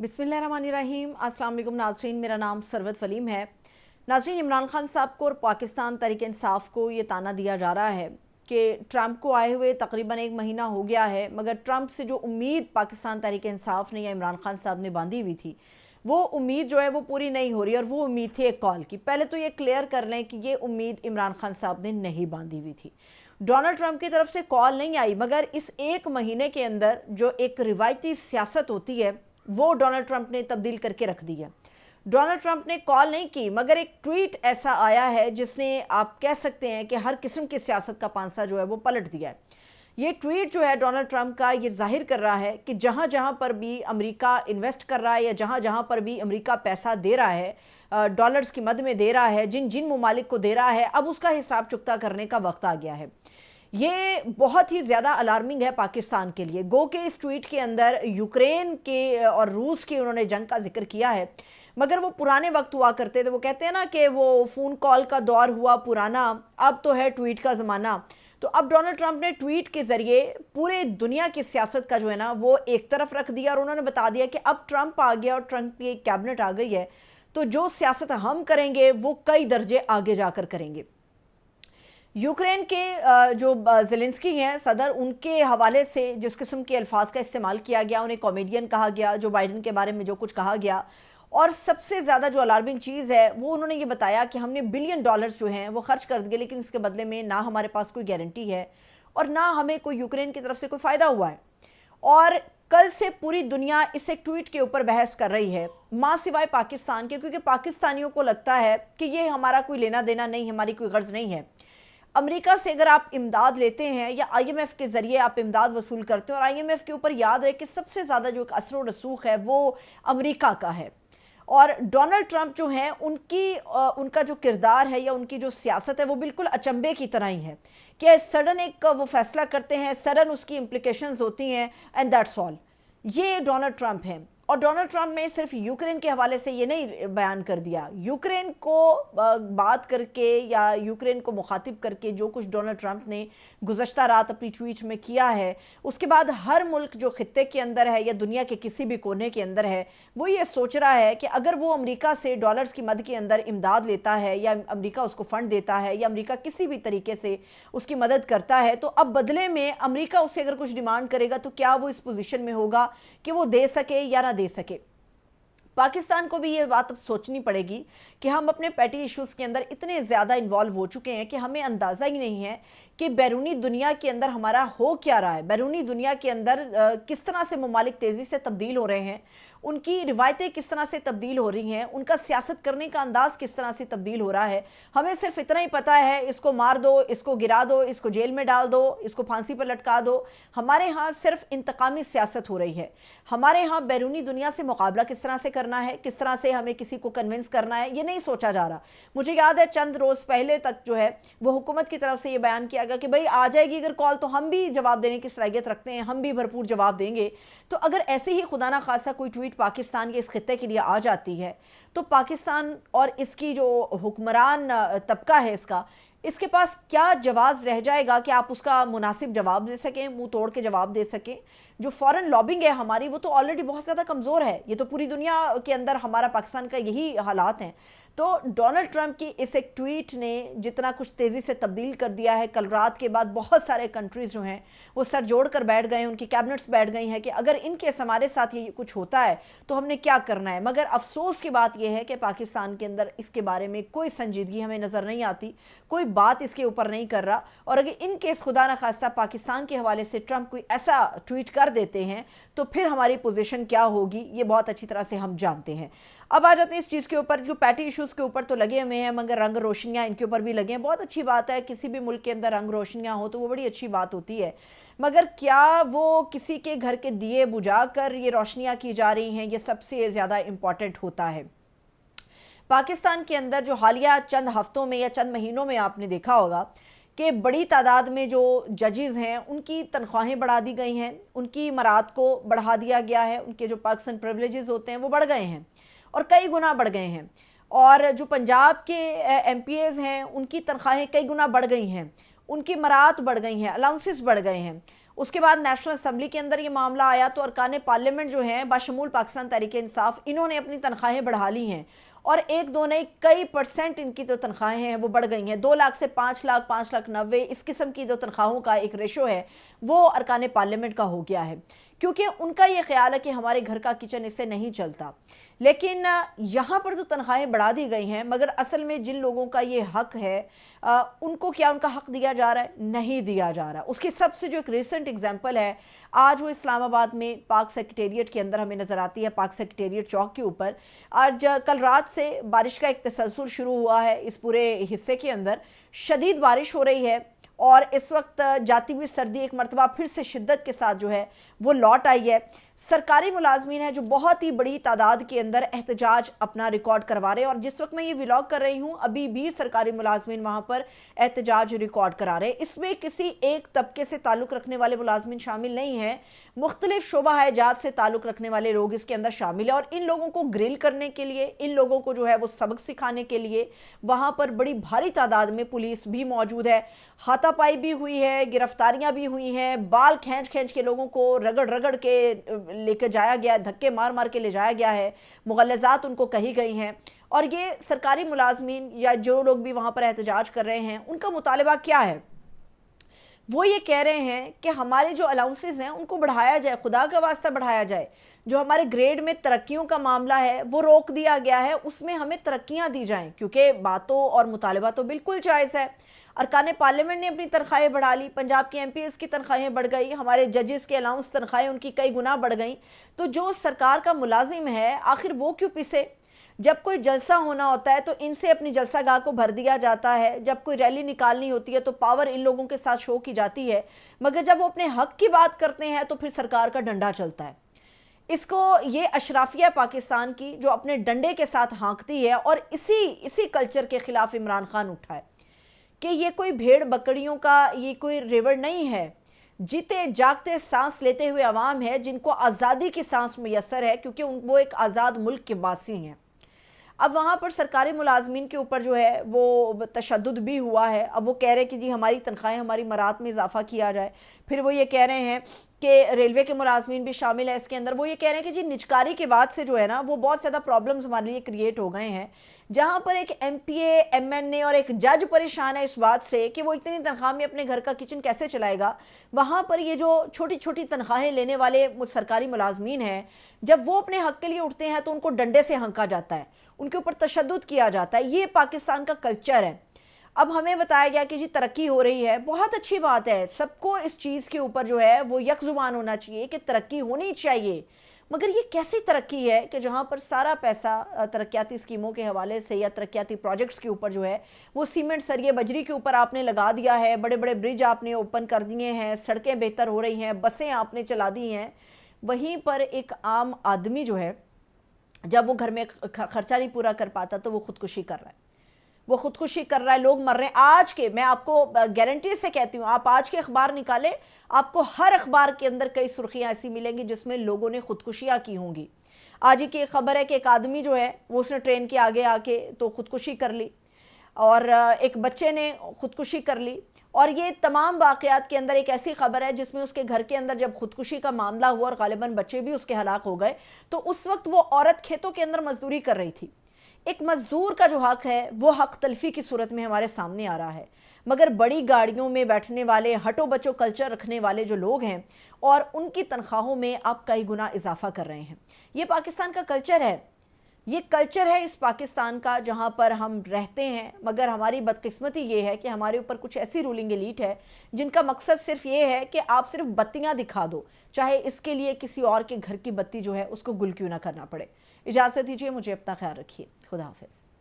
बिस्मिल्लाहिर्रहमानिर्रहीम। अस्सलाम वालेकुम नाज़रीन, मेरा नाम सरवत वलीम है। नाज़रीन, इमरान खान साहब को और पाकिस्तान तहरीक इंसाफ को ये ताना दिया जा रहा है कि ट्रंप को आए हुए तकरीबन 1 महीना हो गया है, मगर ट्रंप से जो उम्मीद पाकिस्तान तहरीक इंसाफ ने या इमरान खान साहब ने बांधी हुई थी, वो उम्मीद जो है वो पूरी नहीं हो रही। और वो उम्मीद थी एक कॉल की। पहले तो ये क्लियर कर लें कि ये उम्मीद इमरान खान साहब ने नहीं बांधी हुई थी। डोनाल्ड ट्रंप की तरफ से कॉल नहीं आई, मगर इस 1 महीने के अंदर जो एक रिवायती सियासत होती है वो डोनाल्ड ट्रंप ने तब्दील करके रख दी है। डोनाल्ड ट्रंप ने कॉल नहीं की, मगर एक ट्वीट ऐसा आया है जिसने, आप कह सकते हैं कि हर किस्म की सियासत का पांसा जो है वो पलट दिया है। ये ट्वीट जो है डोनाल्ड ट्रंप का, ये जाहिर कर रहा है कि जहाँ जहाँ पर भी अमेरिका इन्वेस्ट कर रहा है या जहाँ जहाँ पर भी अमेरिका पैसा दे रहा है, डॉलर्स की मद में दे रहा है, जिन जिन ममालिक को दे रहा है, अब उसका हिसाब चुकता करने का वक्त आ गया है। ये बहुत ही ज़्यादा अलार्मिंग है पाकिस्तान के लिए। गो के इस ट्वीट के अंदर यूक्रेन के और रूस की उन्होंने जंग का जिक्र किया है, मगर वो पुराने वक्त हुआ करते थे। वो कहते हैं ना कि वो फ़ोन कॉल का दौर हुआ पुराना, अब तो है ट्वीट का ज़माना। तो अब डोनाल्ड ट्रंप ने ट्वीट के ज़रिए पूरे दुनिया की सियासत का जो है ना वो एक तरफ रख दिया, और उन्होंने बता दिया कि अब ट्रंप आ गया और ट्रंप की कैबिनेट आ गई है, तो जो सियासत हम करेंगे वो कई दर्जे आगे जाकर करेंगे। यूक्रेन के जो ज़ेलेंस्की हैं सदर, उनके हवाले से जिस किस्म के अल्फाज का इस्तेमाल किया गया, उन्हें कॉमेडियन कहा गया, जो बाइडन के बारे में जो कुछ कहा गया, और सबसे ज़्यादा जो अलार्मिंग चीज़ है वो उन्होंने ये बताया कि हमने बिलियन डॉलर्स जो हैं वो खर्च कर दिए, लेकिन इसके बदले में ना हमारे पास कोई गारंटी है और ना हमें कोई यूक्रेन की तरफ से कोई फ़ायदा हुआ है। और कल से पूरी दुनिया इस एक ट्वीट के ऊपर बहस कर रही है, मां सिवाय पाकिस्तान के, क्योंकि पाकिस्तानियों को लगता है कि ये हमारा कोई लेना देना नहीं, हमारी कोई गर्ज नहीं है। अमेरिका से अगर आप इमदाद लेते हैं या आईएमएफ के ज़रिए आप इमदाद वसूल करते हैं, और आईएमएफ के ऊपर याद रहे कि सबसे ज़्यादा जो एक असर व रसूख है वो अमेरिका का है। और डोनाल्ड ट्रंप जो हैं उनका जो किरदार है या उनकी जो सियासत है वो बिल्कुल अचंभे की तरह ही है कि सडन एक वो फैसला करते हैं, सडन उसकी इम्प्लिकेशंस होती हैं, एंड दैट्स ऑल। ये डोनाल्ड ट्रंप हैं। और डोनाल्ड ट्रंप ने सिर्फ यूक्रेन के हवाले से ये नहीं बयान कर दिया, यूक्रेन को बात करके या यूक्रेन को मुखातिब करके जो कुछ डोनाल्ड ट्रंप ने गुज़श्ता रात अपनी ट्वीट में किया है, उसके बाद हर मुल्क जो खित्ते के अंदर है या दुनिया के किसी भी कोने के अंदर है, वो ये सोच रहा है कि अगर वो अमेरिका से डॉलर्स की मद के अंदर इमदाद लेता है या अमेरिका उसको फ़ंड देता है या अमेरिका किसी भी तरीके से उसकी मदद करता है, तो अब बदले में अमेरिका उससे अगर कुछ डिमांड करेगा तो क्या वो इस पोजीशन में होगा कि वो दे सके या ना दे सके। पाकिस्तान को भी ये बात अब सोचनी पड़ेगी कि हम अपने पैटी इश्यूज़ के अंदर इतने ज़्यादा इन्वॉल्व हो चुके हैं कि हमें अंदाज़ा ही नहीं है कि बैरूनी दुनिया के अंदर हमारा हो क्या रहा है, बैरूनी दुनिया के अंदर किस तरह से ममालिक तेज़ी से तब्दील हो रहे हैं, उनकी रिवायतें किस तरह से तब्दील हो रही हैं, उनका सियासत करने का अंदाज़ किस तरह से तब्दील हो रहा है। हमें सिर्फ इतना ही पता है, इसको मार दो, इसको गिरा दो, इसको जेल में डाल दो, इसको फांसी पर लटका दो। हमारे यहाँ सिर्फ इंतकामी सियासत हो रही है। हमारे यहाँ बैरूनी दुनिया से मुकाबला किस तरह से करना है, किस तरह से हमें किसी को कन्विंस करना है, ये नहीं सोचा जा रहा। मुझे याद है चंद रोज़ पहले तक जो है वो हुकूमत की तरफ से ये बयान किया गया कि भाई आ जाएगी अगर कॉल तो हम भी जवाब देने की सलाहियत रखते हैं, हम भी भरपूर जवाब देंगे। तो अगर ऐसे ही खुदा ना खासा कोई ट्वीट पाकिस्तान के इस खित्ते के लिए आ जाती है, तो पाकिस्तान और इसकी जो हुक्मरान तबका है इसके पास क्या जवाब रह जाएगा कि आप उसका मुनासिब जवाब दे सकें, मुंह तोड़ के जवाब दे सकें। जो फॉरेन लॉबिंग है हमारी वो तो ऑलरेडी बहुत ज़्यादा कमज़ोर है। ये तो पूरी दुनिया के अंदर हमारा पाकिस्तान का यही हालात हैं। तो डोनाल्ड ट्रंप की इस एक ट्वीट ने जितना कुछ तेज़ी से तब्दील कर दिया है, कल रात के बाद बहुत सारे कंट्रीज़ जो हैं वो सर जोड़ कर बैठ गए हैं, उनकी कैबिनेट्स बैठ गई हैं कि अगर इनके हमारे साथ ये कुछ होता है तो हमने क्या करना है। मगर अफसोस की बात यह है कि पाकिस्तान के अंदर इसके बारे में कोई संजीदगी हमें नज़र नहीं आती, कोई बात इसके ऊपर नहीं कर रहा। और अगर इन केस खुदा न खास्ता पाकिस्तान के हवाले से ट्रंप कोई ऐसा ट्वीट कर देते हैं तो फिर हमारी पोजीशन क्या होगी, ये बहुत अच्छी तरह से हम जानते हैं। अब आ जाते हैं इस चीज़ के ऊपर, जो पैटी इश्यूज़ के ऊपर तो लगे हुए हैं, मगर रंग रोशनियाँ इनके ऊपर भी लगे हैं। बहुत अच्छी बात है, किसी भी मुल्क के अंदर रंग रोशनियाँ हो तो वो बड़ी अच्छी बात होती है, मगर क्या वो किसी के घर के दिए बुझा कर ये रोशनियाँ की जा रही हैं, ये सबसे ज़्यादा इम्पॉर्टेंट होता है। पाकिस्तान के अंदर जो हालिया चंद हफ्तों में या चंद महीनों में आपने देखा होगा कि बड़ी तादाद में जो जजेज़ हैं उनकी तनख्वाहें बढ़ा दी गई हैं, उनकी मरात को बढ़ा दिया गया है, उनके जो पर्क्स एंड प्रिविलेजेस होते हैं वो बढ़ गए हैं और कई गुना बढ़ गए हैं। और जो पंजाब के एमपीएज़ हैं उनकी तनख्वाहें कई गुना बढ़ गई हैं, उनकी मरात बढ़ गई हैं, अलाउंसेस बढ़ गए हैं। उसके बाद नेशनल असम्बली के अंदर ये मामला आया तो अरकान पार्लियामेंट जो हैं बाशमूल पाकिस्तान तहरीक इंसाफ, इन्होंने अपनी तनख्वाहें बढ़ा ली हैं और एक दो नहीं कई परसेंट इनकी जो तनख्वाहें हैं वो बढ़ गई हैं। 2 लाख से 5 लाख, 5 लाख 90, इस किस्म की जो तनख्वाहों का एक रेशो है वो अरकान पार्लियामेंट का हो गया है, क्योंकि उनका ये ख्याल है कि हमारे घर का किचन इससे नहीं चलता। लेकिन यहाँ पर जो तनख्वाहें बढ़ा दी गई हैं, मगर असल में जिन लोगों का ये हक है उनको क्या उनका हक दिया जा रहा है? नहीं दिया जा रहा। उसकी सबसे जो एक रिसेंट एग्जांपल है, आज वो इस्लामाबाद में पाक सेक्रेटेरिएट के अंदर हमें नज़र आती है, पाक सेक्रेटेरिएट चौक के ऊपर। आज कल रात से बारिश का एक तसलसल शुरू हुआ है इस पूरे हिस्से के अंदर, शदीद बारिश हो रही है और इस वक्त जाती हुई सर्दी एक मरतबा फिर से शिद्दत के साथ जो है वो लौट आई है। सरकारी मुलाजमीन है जो बहुत ही बड़ी तादाद के अंदर एहतजाज अपना रिकॉर्ड करवा रहे हैं और जिस वक्त मैं ये व्लॉग कर रही हूँ अभी भी सरकारी मुलाजमीन वहाँ पर एहतजाज रिकॉर्ड करा रहे हैं। इसमें किसी एक तबके से ताल्लुक़ रखने वाले मुलाजमीन शामिल नहीं हैं, मुख्तलिफ शोबा हजात से ताल्लुक़ रखने वाले लोग इसके अंदर शामिल है और इन लोगों को ग्रिल करने के लिए, इन लोगों को जो है वो सबक सिखाने के लिए वहाँ पर बड़ी भारी तादाद में पुलिस भी मौजूद है। हाथापाई भी हुई है, गिरफ्तारियां भी हुई हैं, बाल खींच खींच के लोगों को रगड़ रगड़ के लेकर जाया गया, धक्के मार मार के ले जाया गया है, मुगल्लज़ात उनको कही गई हैं। और ये सरकारी मुलाजमीन या जो लोग भी वहाँ पर एहतजाज कर रहे हैं उनका मुतालबा क्या है? वो ये कह रहे हैं कि हमारे जो अलाउंसेस हैं उनको बढ़ाया जाए, खुदा का वास्ता बढ़ाया जाए। जो हमारे ग्रेड में तरक्कियों का मामला है वो रोक दिया गया है, उसमें हमें तरक्कियाँ दी जाएँ, क्योंकि बातों और मुतालबा तो बिल्कुल जायज़ है। अरकान पार्लियामेंट ने अपनी तनख्वाहें बढ़ा ली, पंजाब के MPs की तनख्वाहें बढ़ गई, हमारे जजेस के अलाउंस तनख्वाहें उनकी कई गुना बढ़ गई। तो जो सरकार का मुलाजिम है आखिर वो क्यों पिसे? जब कोई जलसा होना होता है तो इनसे अपनी जलसागाह को भर दिया जाता है, जब कोई रैली निकालनी होती है तो पावर इन लोगों के साथ शो की जाती है, मगर जब वो अपने हक की बात करते हैं तो फिर सरकार का डंडा चलता है। इसको ये अशराफिया पाकिस्तान की जो अपने डंडे के साथ हाँकती है और इसी कल्चर के खिलाफ इमरान खान उठा है कि ये कोई भेड़ बकरियों का ये कोई रिवर नहीं है, जीते जागते सांस लेते हुए अवाम है जिनको आज़ादी की सांस मुयस्सर है, क्योंकि वो एक आज़ाद मुल्क के बासी हैं। अब वहाँ पर सरकारी मुलाजमीन के ऊपर जो है वो तशद्दुद भी हुआ है। अब वो कह रहे हैं कि जी हमारी तनख्वाहें, हमारी मरात में इजाफा किया जाए। फिर वो ये कह रहे हैं कि रेलवे के मुलाजमीन भी शामिल है इसके अंदर। वो ये कह रहे हैं कि जी निजकारी के बाद से जो है ना वो बहुत ज़्यादा प्रॉब्लम्स हमारे लिए क्रिएट हो गए हैं, जहाँ पर एक MPA, MNA और एक जज परेशान है इस बात से कि वो इतनी तनख्वाह में अपने घर का किचन कैसे चलाएगा। वहाँ पर ये जो छोटी छोटी तनख्वाहें लेने वाले सरकारी मुलाजमीन हैं, जब वो अपने हक के लिए उठते हैं तो उनको डंडे से हंका जाता है, उनके ऊपर तशद्दुद किया जाता है। ये पाकिस्तान का कल्चर है। अब हमें बताया गया कि जी तरक्की हो रही है, बहुत अच्छी बात है, सबको इस चीज़ के ऊपर जो है वो यकजुबान होना चाहिए कि तरक्की होनी चाहिए। मगर ये कैसी तरक्की है कि जहाँ पर सारा पैसा तरक्याती स्कीमों के हवाले से या तरक्याती प्रोजेक्ट्स के ऊपर जो है वो सीमेंट, सरिये, बजरी के ऊपर आपने लगा दिया है, बड़े बड़े ब्रिज आपने ओपन कर दिए हैं, सड़कें बेहतर हो रही हैं, बसें आपने चला दी हैं। वहीं पर एक आम आदमी जो है जब वो घर में खर्चा नहीं पूरा कर पाता तो वो खुदकुशी कर रहा है, वो खुदकुशी कर रहा है, लोग मर रहे हैं। आज के, मैं आपको गारंटी से कहती हूँ, आप आज के अखबार निकालें, आपको हर अखबार के अंदर कई सुर्खियाँ ऐसी मिलेंगी जिसमें लोगों ने खुदकुशियाँ की होंगी। आज ही की एक खबर है कि एक आदमी जो है वो उसने ट्रेन के आगे आके तो खुदकुशी कर ली और एक बच्चे ने खुदकुशी कर ली। और ये तमाम वाक़यात के अंदर एक ऐसी खबर है जिसमें उसके घर के अंदर जब खुदकुशी का मामला हुआ और गालिबन बच्चे भी उसके हलाक हो गए, तो उस वक्त वो औरत खेतों के अंदर मजदूरी कर रही थी। एक मजदूर का जो हक है वो हक तलफी की सूरत में हमारे सामने आ रहा है, मगर बड़ी गाड़ियों में बैठने वाले, हटो बचो कल्चर रखने वाले जो लोग हैं और उनकी तनख्वाहों में आप कई गुना इजाफा कर रहे हैं। ये पाकिस्तान का कल्चर है, ये कल्चर है इस पाकिस्तान का जहाँ पर हम रहते हैं। मगर हमारी बदकिस्मती ये है कि हमारे ऊपर कुछ ऐसी रूलिंग एलीट है जिनका मकसद सिर्फ ये है कि आप सिर्फ बत्तियाँ दिखा दो, चाहे इसके लिए किसी और के घर की बत्ती जो है उसको गुल क्यों ना करना पड़े। इजाज़त दीजिए, मुझे अपना ख्याल रखिए, खुदा हाफिज़।